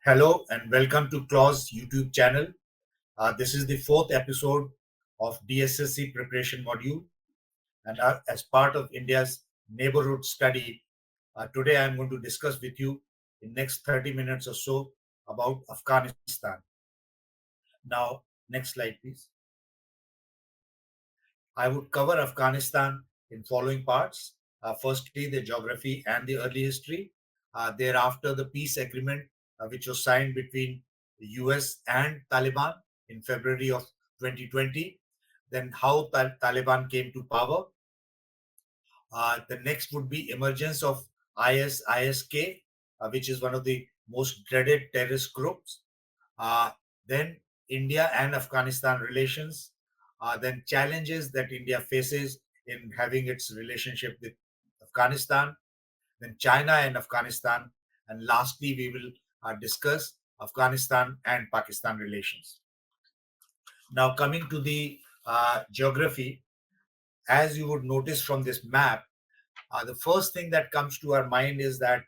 Hello and welcome to Claws YouTube channel. This is the fourth episode of DSSC preparation module, and as part of India's neighborhood study, today I am going to discuss with you in next 30 minutes or so about Afghanistan. Now, next slide, please. I would cover Afghanistan in following parts. Firstly, the geography and the early history. Thereafter, the peace agreement which was signed between the US and Taliban in February of 2020. Then how Taliban came to power. The next would be emergence of ISK, which is one of the most dreaded terrorist groups. Then India and Afghanistan relations, then challenges that India faces in having its relationship with Afghanistan, then China and Afghanistan, and lastly, we will discuss Afghanistan and Pakistan relations. Now, coming to the geography, as you would notice from this map, the first thing that comes to our mind is that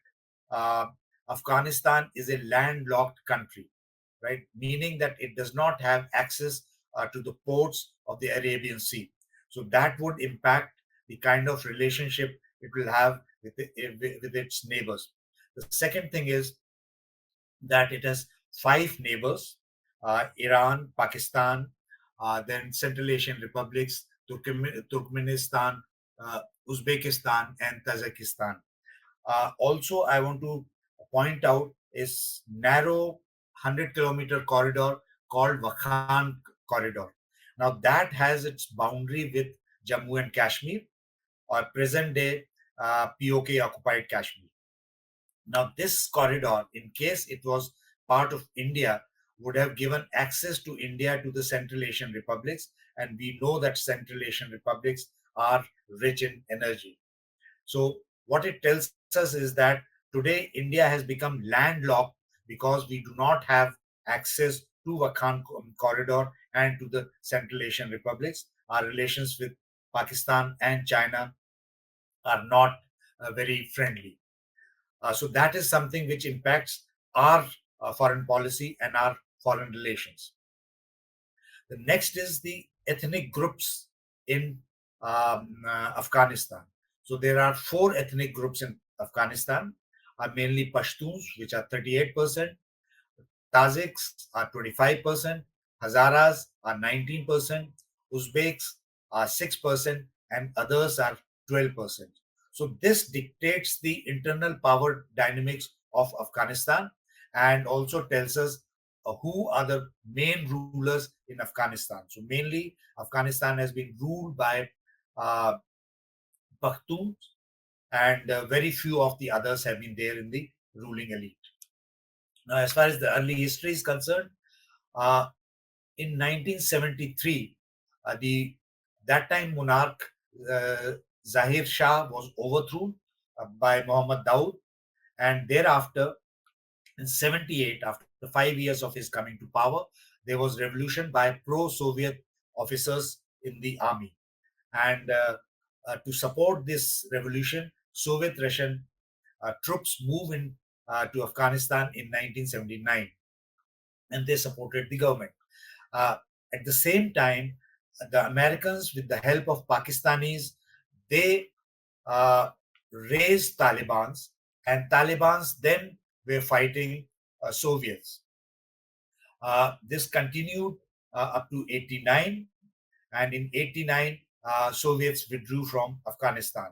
uh, Afghanistan is a landlocked country, right? Meaning that it does not have access to the ports of the Arabian Sea. So that would impact the kind of relationship it will have with its neighbors. The second thing is that it has five neighbors: Iran, Pakistan, then Central Asian republics, Turkmenistan, Uzbekistan, and Tajikistan. Also, I want to point out is narrow 100-kilometer corridor called Wakhan corridor. Now that has its boundary with Jammu and Kashmir, or present day POK occupied Kashmir. Now this corridor, in case it was part of India, would have given access to India to the Central Asian republics, and we know that Central Asian republics are rich in energy. So what it tells us is that today India has become landlocked because we do not have access to Wakhan corridor and to the Central Asian republics. Our relations with Pakistan and China are not very friendly. So that is something which impacts our foreign policy and our foreign relations. The next is the ethnic groups in Afghanistan. So there are four ethnic groups in Afghanistan, mainly Pashtuns, which are 38%, Tajiks are 25%, Hazaras are 19%, Uzbeks are 6%, and others are 12%. So this dictates the internal power dynamics of Afghanistan and also tells us who are the main rulers in Afghanistan. So mainly Afghanistan has been ruled by uh, Pakhtuns, and very few of the others have been there in the ruling elite. Now, as far as the early history is concerned, uh, in 1973, the that time monarch uh, Zahir Shah was overthrown by Muhammad Dawood, and thereafter, in 78, after 5 years of his coming to power, there was revolution by pro-Soviet officers in the army. And to support this revolution, Soviet Russian troops moved in to Afghanistan in 1979, and they supported the government. Uh, at the same time, the Americans, with the help of Pakistanis, they uh, raised Taliban's, and Taliban's then were fighting Soviets. This continued up to 89, and in 89, Soviets withdrew from Afghanistan.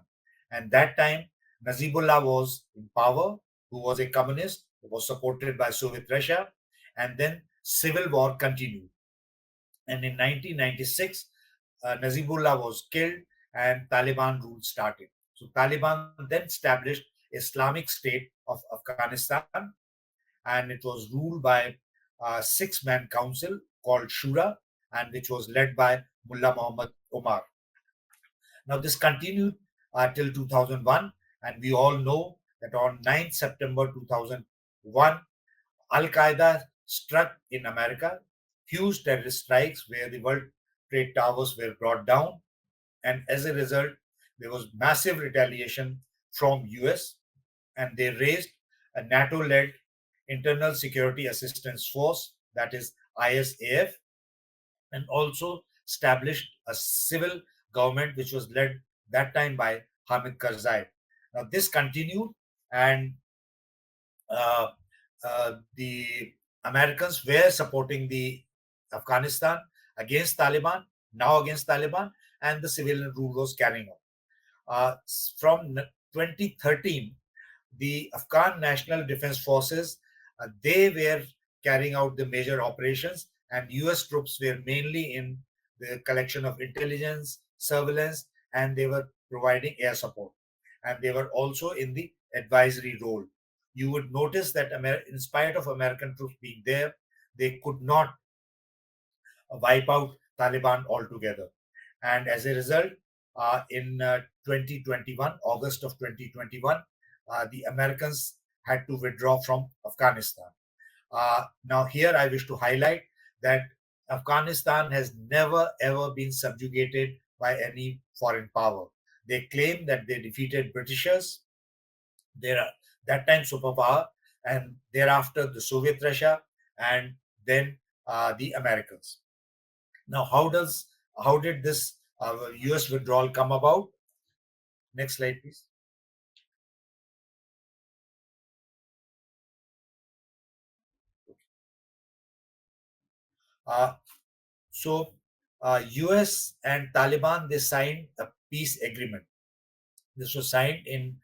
And that time, Nazibullah was in power, who was a communist, who was supported by Soviet Russia, and then civil war continued. And in 1996, Nazibullah was killed and Taliban rule started. So Taliban then established Islamic State of Afghanistan, and it was ruled by a six-man council called Shura, and which was led by Mullah Muhammad Omar. Now this continued till 2001, and we all know that on 9th September 2001, Al Qaeda struck in America, huge terrorist strikes where the World Trade Towers were brought down, and as a result, there was massive retaliation from US, and they raised a NATO-led Internal Security Assistance Force, that is ISAF, and also established a civil government which was led that time by Hamid Karzai. Now, this continued, and uh, the Americans were supporting the Afghanistan against Taliban, now against Taliban, and the civilian rule was carrying on. From 2013, the Afghan National Defense Forces, they were carrying out the major operations, and US troops were mainly in the collection of intelligence, surveillance, and they were providing air support. And they were also in the advisory role. You would notice that in spite of American troops being there, they could not wipe out Taliban altogether. And as a result, in 2021, August of 2021, the Americans had to withdraw from Afghanistan. Now, here I wish to highlight that Afghanistan has never ever been subjugated by any foreign power. They claim that they defeated Britishers, their that time superpower, and thereafter the Soviet Russia, and then the Americans. Now, how did this U.S. withdrawal come about? Next slide, please. Uh, so, U.S. and Taliban, they signed a peace agreement. This was signed in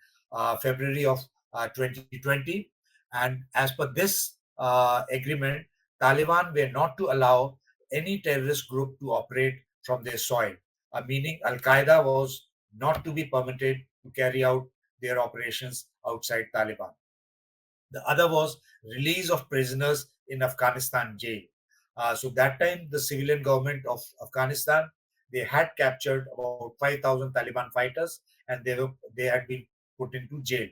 February of 2020, and as per this agreement, Taliban were not to allow any terrorist group to operate from their soil. Meaning, Al Qaeda was not to be permitted to carry out their operations outside Taliban. The other was release of prisoners in Afghanistan jail. So that time, the civilian government of Afghanistan, they had captured about 5,000 Taliban fighters, and they had been put into jail.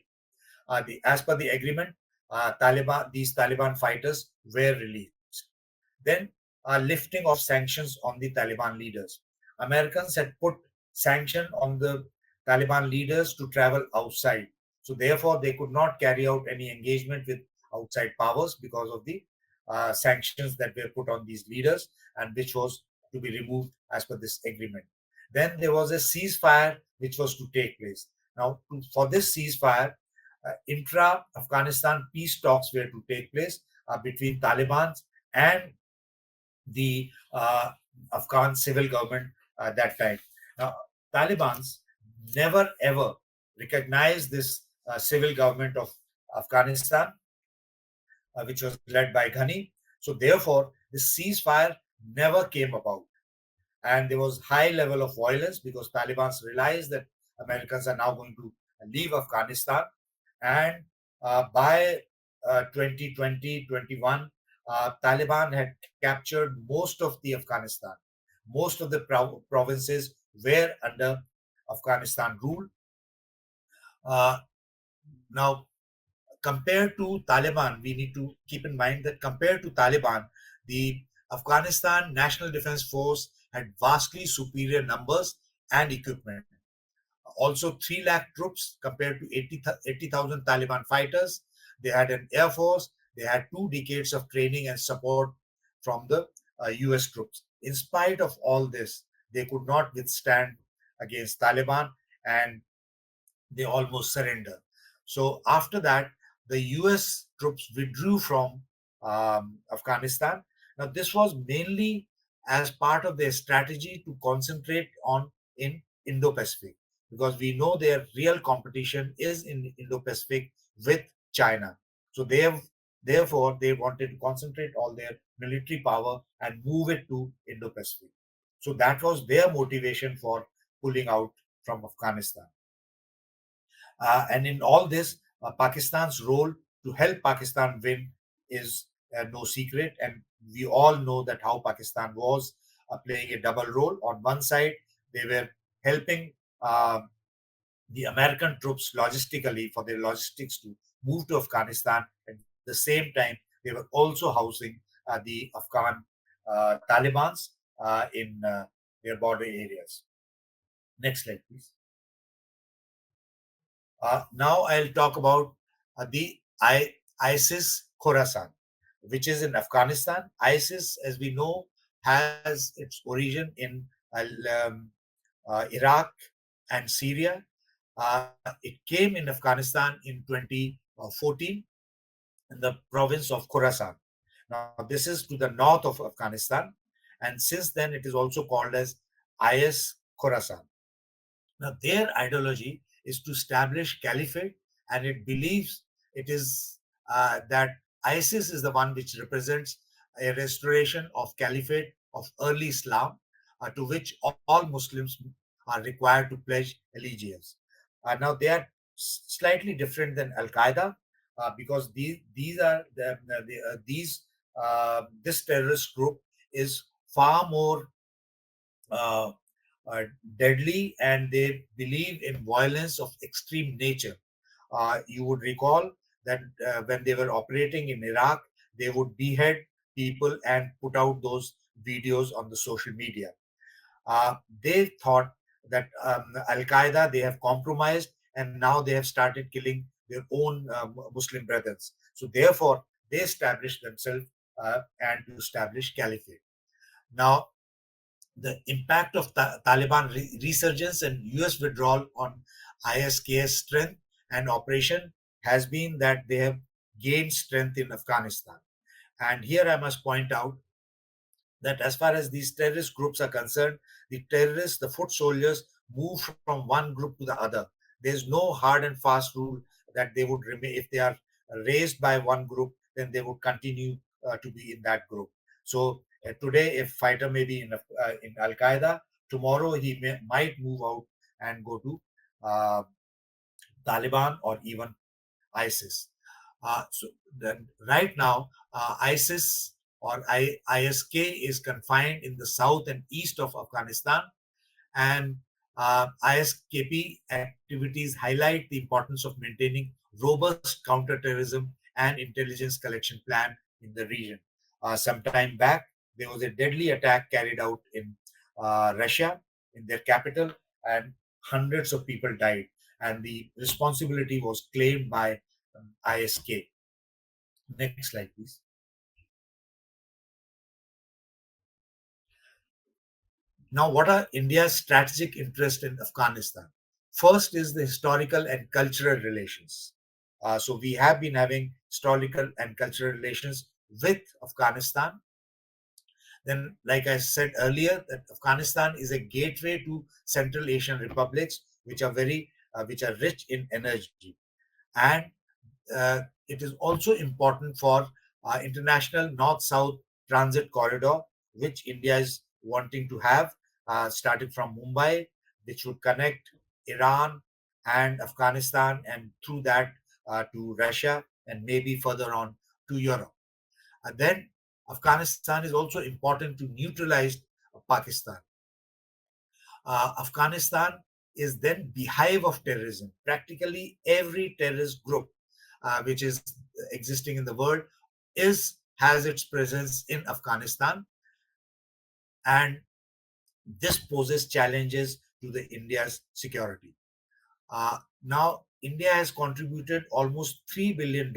As per the agreement, these Taliban fighters were released. Then, lifting of sanctions on the Taliban leaders. Americans had put sanction on the Taliban leaders to travel outside. So therefore, they could not carry out any engagement with outside powers because of the sanctions that were put on these leaders, and which was to be removed as per this agreement. Then there was a ceasefire which was to take place. Now, for this ceasefire, intra-Afghanistan peace talks were to take place between Taliban and the Afghan civil government that time. Now, Taliban's never ever recognized this civil government of Afghanistan, which was led by Ghani. So therefore, this ceasefire never came about. And there was high level of violence because Taliban realized that Americans are now going to leave Afghanistan. And by 2020-21, Taliban had captured most of the Afghanistan. Most of the provinces were under Afghanistan rule. Now, compared to Taliban, we need to keep in mind that compared to Taliban, the Afghanistan National Defense Force had vastly superior numbers and equipment. Also, 3 lakh troops compared to 80,000 Taliban fighters. They had an air force. They had 2 decades of training and support from the US troops. In spite of all this, they could not withstand against Taliban, and they almost surrendered. So after that, the US troops withdrew from Afghanistan. Now, this was mainly as part of their strategy to concentrate on in Indo-Pacific, because we know their real competition is in Indo-Pacific with China. So therefore, they wanted to concentrate all their military power and move it to Indo-Pacific. So that was their motivation for pulling out from Afghanistan. And in all this, Pakistan's role to help Pakistan win is no secret. And we all know that how Pakistan was playing a double role. On one side, they were helping uh, the American troops logistically for their logistics to move to Afghanistan. At the same time, they were also housing the Afghan Taliban's in their border areas. Next slide, please. Now I'll talk about the ISIS Khorasan, which is in Afghanistan. ISIS, as we know, has its origin in Iraq and Syria. It came in Afghanistan in 2014 in the province of Khorasan. Now, this is to the north of Afghanistan, and since then it is also called as IS Khorasan. Now, their ideology is to establish caliphate, and it believes it is that ISIS is the one which represents a restoration of caliphate of early Islam, to which all Muslims are required to pledge allegiance. Now, they are slightly different than Al Qaeda, because these are these this terrorist group is far more uh, uh, deadly, and they believe in violence of extreme nature. You would recall that when they were operating in Iraq, they would behead people and put out those videos on the social media. They thought that Al Qaeda, they have compromised, and now they have started killing their own Muslim brothers. So therefore, they established themselves and to establish caliphate. Now, the impact of Taliban resurgence and US withdrawal on ISK's strength and operation has been that they have gained strength in Afghanistan. And here I must point out that as far as these terrorist groups are concerned, the terrorists, the foot soldiers, move from one group to the other. There's no hard and fast rule that they would remain. If they are raised by one group, then they would continue to be in that group. So today, if fighter may be in Al Qaeda, tomorrow might move out and go to uh, Taliban or even ISIS. So then right now, ISIS or ISK is confined in the south and east of Afghanistan, and ISKP activities highlight the importance of maintaining robust counterterrorism and intelligence collection plan in the region. Some time back, there was a deadly attack carried out in Russia, in their capital, and hundreds of people died. And the responsibility was claimed by ISK. Next slide, please. Now, what are India's strategic interests in Afghanistan? First is the historical and cultural relations. So we have been having historical and cultural relations with Afghanistan. Then, like I said earlier, that Afghanistan is a gateway to Central Asian republics, which are rich in energy, and it is also important for international north-south transit corridor, which India is wanting to have, starting from Mumbai, which would connect Iran and Afghanistan, and through that to Russia, and maybe further on to Europe. And then Afghanistan is also important to neutralize Pakistan. Afghanistan is then beehive of terrorism. Practically every terrorist group which is existing in the world has its presence in Afghanistan, and this poses challenges to the India's security. Now, India has contributed almost $3 billion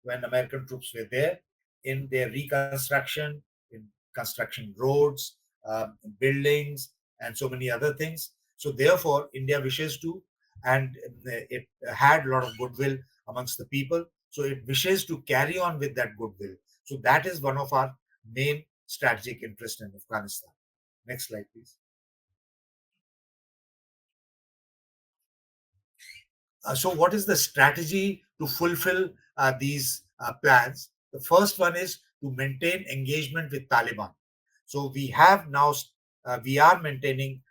when American troops were there in their reconstruction, in construction roads, buildings, and so many other things. So, therefore, India wishes to, and it had a lot of goodwill amongst the people. So, it wishes to carry on with that goodwill. So, that is one of our main strategic interests in Afghanistan. Next slide, please. So, what is the strategy to fulfill these plans? The first one is to maintain engagement with Taliban. So, we are maintaining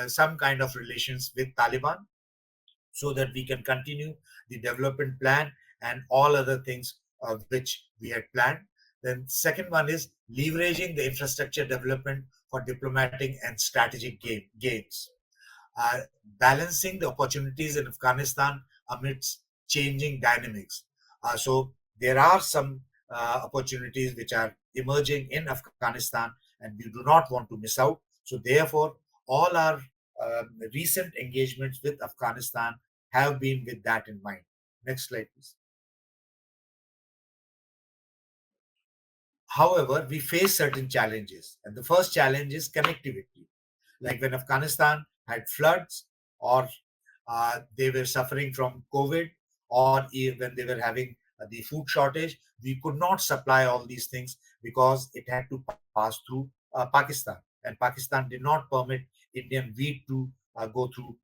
some kind of relations with Taliban so that we can continue the development plan and all other things which we had planned. Then, second one is leveraging the infrastructure development for diplomatic and strategic gains, uh, balancing the opportunities in Afghanistan amidst changing dynamics. So there are some opportunities which are emerging in Afghanistan, and we do not want to miss out. So therefore, all our recent engagements with Afghanistan have been with that in mind. Next slide, please. However, we face certain challenges, and the first challenge is connectivity. Like when Afghanistan had floods, or they were suffering from COVID, or when they were having the food shortage, we could not supply all these things because it had to pass through Pakistan, and Pakistan did not permit Indian wheat to go through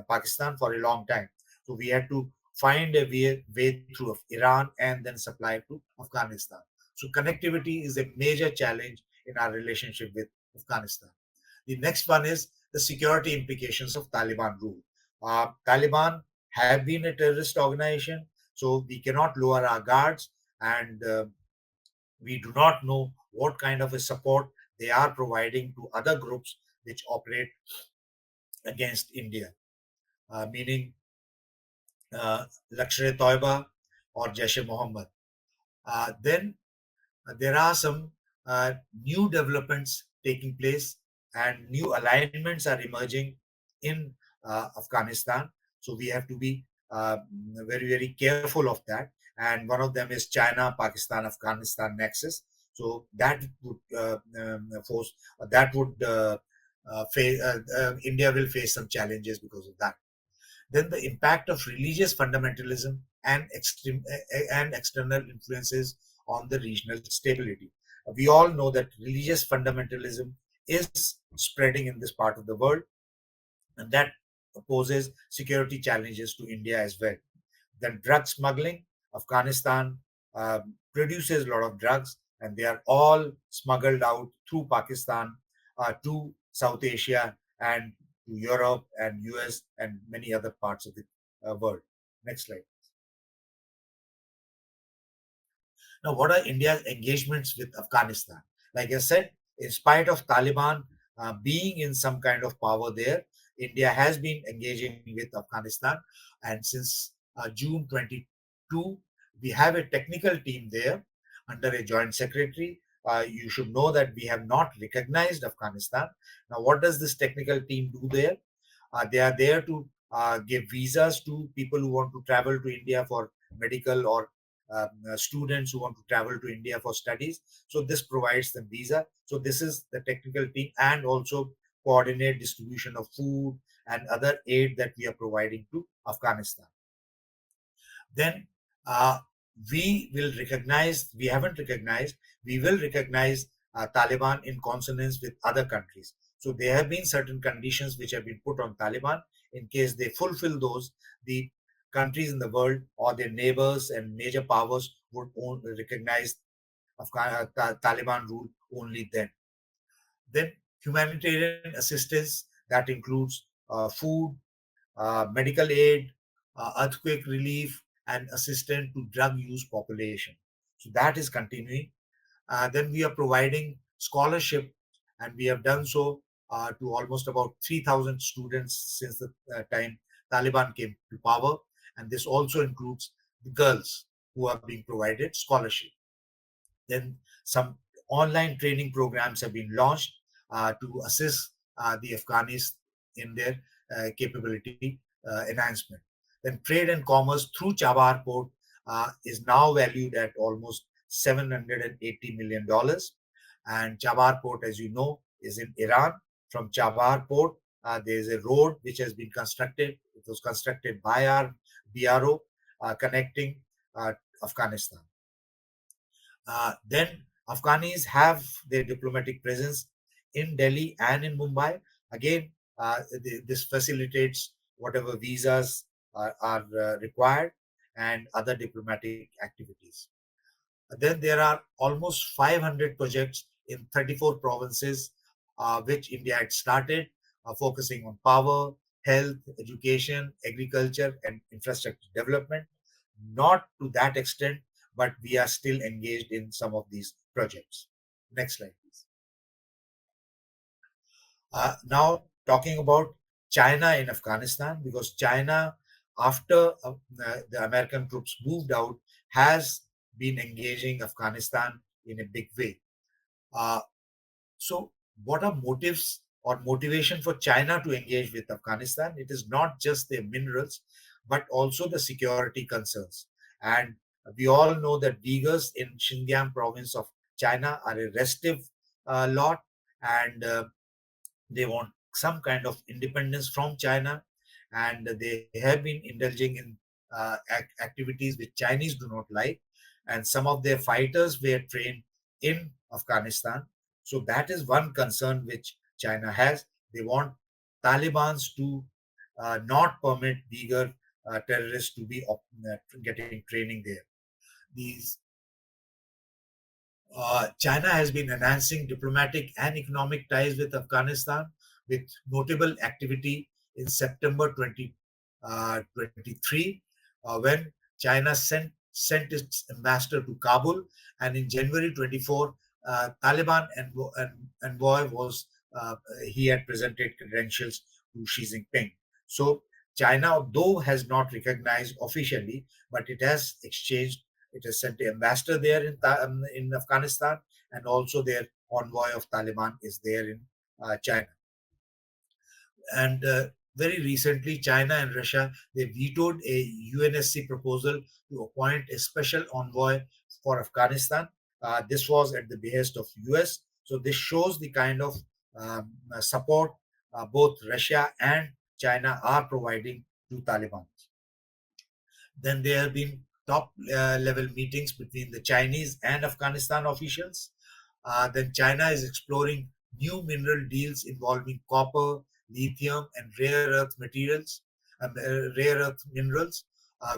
Pakistan for a long time. So we had to find a way through Iran and then supply to Afghanistan. So connectivity is a major challenge in our relationship with Afghanistan. The next one is the security implications of Taliban rule. Taliban have been a terrorist organization, so we cannot lower our guards, and we do not know what kind of a support they are providing to other groups which operate against India, meaning Lashkar-e-Toiba or Jaish-e-Mohammed. Then there are some uh, new developments taking place, and new alignments are emerging in Afghanistan. So we have to be very, very careful of that. And one of them is China, Pakistan, Afghanistan nexus. So that would force that would face India will face some challenges because of that. Then the impact of religious fundamentalism and external influences on the regional stability. We all know that religious fundamentalism is spreading in this part of the world, and that poses security challenges to India as well. Then drug smuggling. Afghanistan produces a lot of drugs, and they are all smuggled out through Pakistan to South Asia and to Europe and US and many other parts of the world. Next slide. Now, what are India's engagements with Afghanistan? Like I said, in spite of Taliban being in some kind of power there, India has been engaging with Afghanistan. And since June 22, we have a technical team there under a joint secretary. You should know that we have not recognized Afghanistan. Now, what does this technical team do there? They are there to give visas to people who want to travel to India for medical, or students who want to travel to India for studies. So this provides them visa. So this is the technical team, and also coordinate distribution of food and other aid that we are providing to Afghanistan. Then uh, we haven't recognized, we will recognize Taliban in consonance with other countries. So there have been certain conditions which have been put on Taliban. In case they fulfill those, the countries in the world or their neighbors and major powers would recognize Taliban rule only then. Then humanitarian assistance, that includes food, medical aid, earthquake relief, and assistance to drug use population. So that is continuing. Then we are providing scholarship, and we have done so to almost about 3,000 students since the time Taliban came to power. And this also includes the girls who are being provided scholarship. Then some online training programs have been launched to assist the Afghanis in their capability enhancement. Then trade and commerce through Chabahar port is now valued at almost $780 million. And Chabahar port, as you know, is in Iran. From Chabahar port, there is a road which has been constructed. It was constructed by our BRO, connecting Afghanistan. Then Afghanis have their diplomatic presence in Delhi and in Mumbai. Again, this facilitates whatever visas are required and other diplomatic activities. Then there are almost 500 projects in 34 provinces, which India had started, focusing on power, health, education, agriculture, and infrastructure development. Not to that extent, but we are still engaged in some of these projects. Next slide, please. Now, talking about China in Afghanistan, because China, after the American troops moved out, has been engaging Afghanistan in a big way. Uh, so, what are motives or motivation for China to engage with Afghanistan? It is not just the minerals, but also the security concerns. And we all know that Uyghurs in Xinjiang province of China are a restive lot, and they want some kind of independence from China, and they have been indulging in activities which Chinese do not like, and some of their fighters were trained in Afghanistan. So that is one concern which China has. They want Taliban's to not permit bigger terrorists to be getting training there. These China has been enhancing diplomatic and economic ties with Afghanistan, with notable activity in September 2023, when China sent its ambassador to Kabul, and in January 24, Taliban envoy was he had presented credentials to Xi Jinping. So China, though has not recognized officially, but it has exchanged, it has sent an ambassador there in Afghanistan, and also their envoy of Taliban is there in China. And very recently, China and Russia, they vetoed a UNSC proposal to appoint a special envoy for Afghanistan. This was at the behest of US. So this shows the kind of support both Russia and China are providing to Taliban. Then there have been top level meetings between the Chinese and Afghanistan officials. Then China is exploring new mineral deals involving copper, lithium, and rare earth minerals,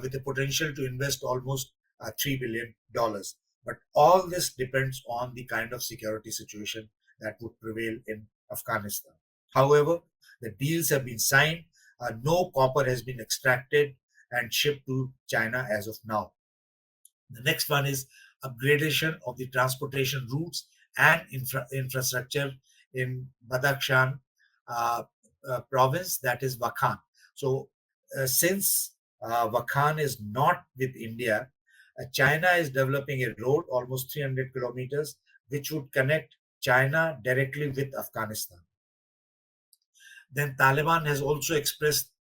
with the potential to invest almost $3 billion. But all this depends on the kind of security situation that would prevail in Afghanistan. However, the deals have been signed. No copper has been extracted and shipped to China as of now. The next one is upgradation of the transportation routes and infrastructure in Badakhshan province, that is Wakhan. So, since Wakhan is not with India, China is developing a road almost 300 kilometers, which would connect China directly with Afghanistan. Then Taliban has also expressed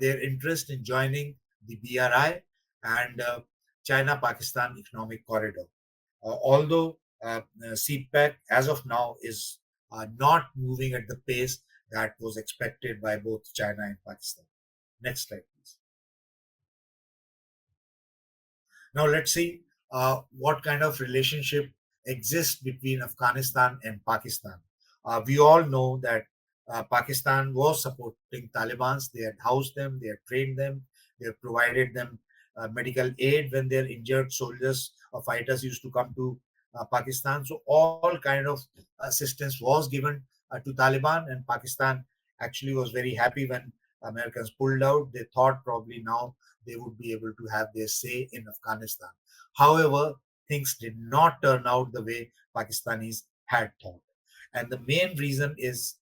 their interest in joining the BRI and China-Pakistan Economic Corridor. Although CPEC, as of now, is not moving at the pace that was expected by both China and Pakistan. Next slide, please. Now let's see what kind of relationship exists between Afghanistan and Pakistan. We all know that Pakistan was supporting Taliban. They had housed them, they had trained them, they had provided them medical aid when their injured soldiers or fighters used to come to Pakistan. So all kind of assistance was given to Taliban, and Pakistan actually was very happy when Americans pulled out. They thought probably now they would be able to have their say in Afghanistan. However, things did not turn out the way Pakistanis had thought. And the main reason is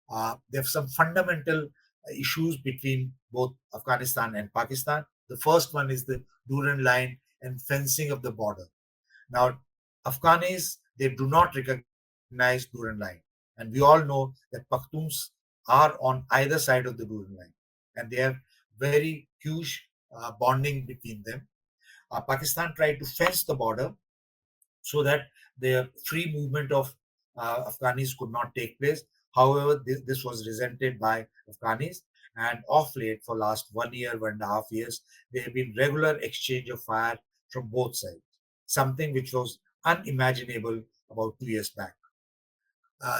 there are some fundamental issues between both Afghanistan and Pakistan. The first one is the Durand line and fencing of the border. Now, Afghanis, they do not recognize Durand line. And we all know that Pakhtuns are on either side of the Durand line. And they have very huge bonding between them. Pakistan tried to fence the border so that the free movement of Afghanis could not take place. However, this was resented by Afghanis, and of late, for last 1 year, 1.5 years, there have been regular exchange of fire from both sides, something which was unimaginable about 2 years back.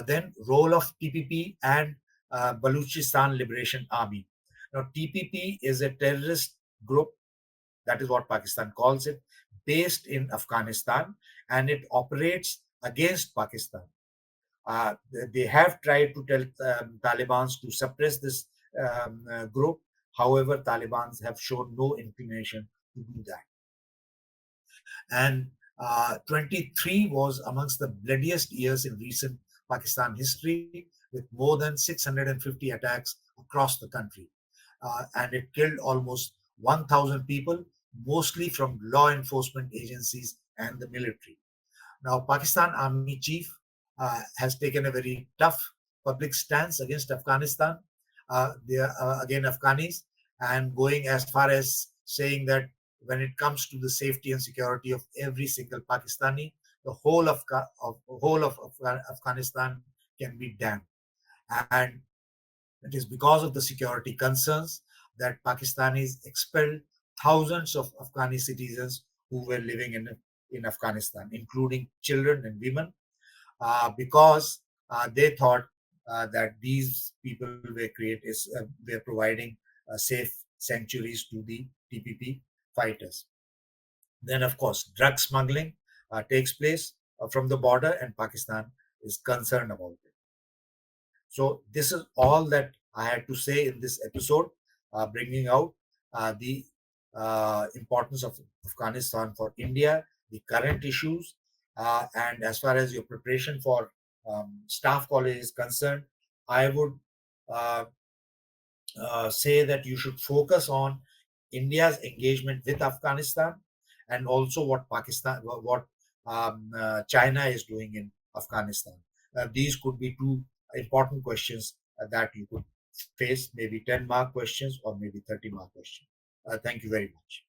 Then role of TPP and Baluchistan Liberation Army. Now, TPP is a terrorist group, that is what Pakistan calls it, based in Afghanistan, and it operates against Pakistan. They have tried to tell Taliban to suppress this group. However, Taliban have shown no inclination to do that. And 23 was amongst the bloodiest years in recent Pakistan history, with more than 650 attacks across the country. And it killed almost 1,000 people, mostly from law enforcement agencies and the military. Now, Pakistan Army Chief has taken a very tough public stance against Afghanistan. They are again Afghanis, and going as far as saying that when it comes to the safety and security of every single Pakistani, the whole of Afghanistan can be damned. And it is because of the security concerns that Pakistanis expelled thousands of Afghani citizens who were living in Afghanistan, including children and women, because they thought that these people were providing safe sanctuaries to the TPP fighters. Then, of course, drug smuggling takes place from the border, and Pakistan is concerned about it. So, this is all that I had to say in this episode, bringing out the importance of Afghanistan for India, the current issues, and as far as your preparation for staff college is concerned, I would uh, say that you should focus on India's engagement with Afghanistan, and also what China is doing in Afghanistan. These could be two important questions that you could face, maybe 10-mark questions or maybe 30-mark questions. Thank you very much.